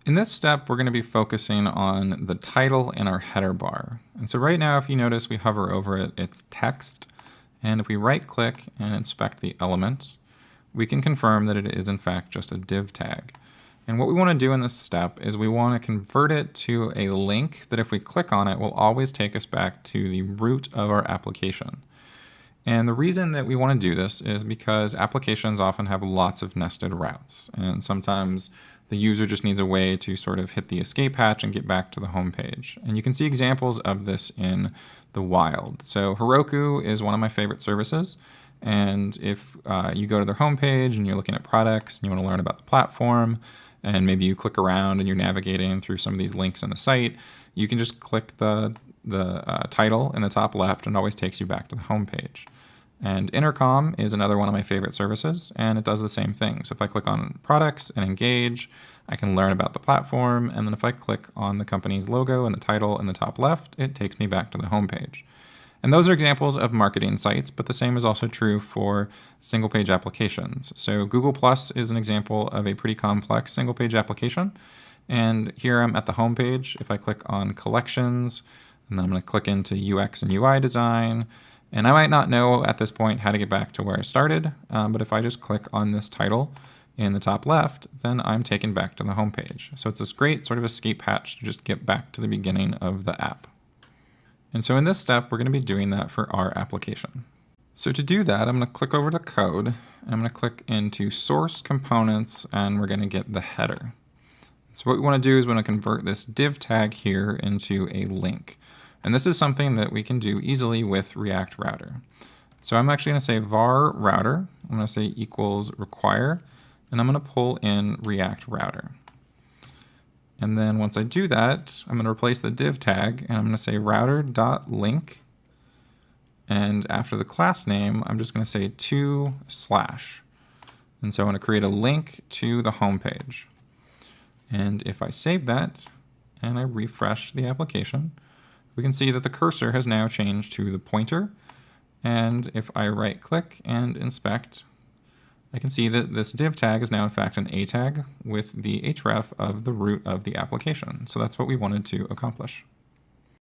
In this step, we're going to be focusing on the title in our header bar. And so right now, if you notice, we hover over it, it's text. And if we right click and inspect the element, we can confirm that it is in fact just a div tag. And what we want to do in this step is we want to convert it to a link that if we click on it will always take us back to the root of our application. And the reason that we want to do this is because applications often have lots of nested routes. And sometimes the user just needs a way to sort of hit the escape hatch and get back to the home page. And you can see examples of this in the wild. So Heroku is one of my favorite services. And if you go to their homepage and you're looking at products and you want to learn about the platform, and maybe you click around and you're navigating through some of these links on the site, you can just click the title in the top left and it always takes you back to the homepage. And Intercom is another one of my favorite services, and it does the same thing. So if I click on products and engage, I can learn about the platform, and then if I click on the company's logo and the title in the top left, it takes me back to the homepage. And those are examples of marketing sites, but the same is also true for single page applications. So Google Plus is an example of a pretty complex single page application. And here I'm at the homepage. If I click on collections, and then I'm going to click into UX and UI design, and I might not know at this point how to get back to where I started, but if I just click on this title in the top left, then I'm taken back to the homepage. So it's this great sort of escape hatch to just get back to the beginning of the app. And so in this step, we're going to be doing that for our application. So to do that, I'm going to click over to code. I'm going to click into source components, and we're going to get the header. So what we want to do is we want to convert this div tag here into a link. And this is something that we can do easily with React Router. So I'm actually going to say var router. I'm going to say equals require, and I'm going to pull in React Router. And then once I do that, I'm going to replace the div tag, and I'm going to say router.link. And after the class name, I'm just going to say to /. And so I want to create a link to the home page. And if I save that and I refresh the application, we can see that the cursor has now changed to the pointer. And if I right click and inspect, I can see that this div tag is now in fact an A tag with the href of the root of the application. So that's what we wanted to accomplish.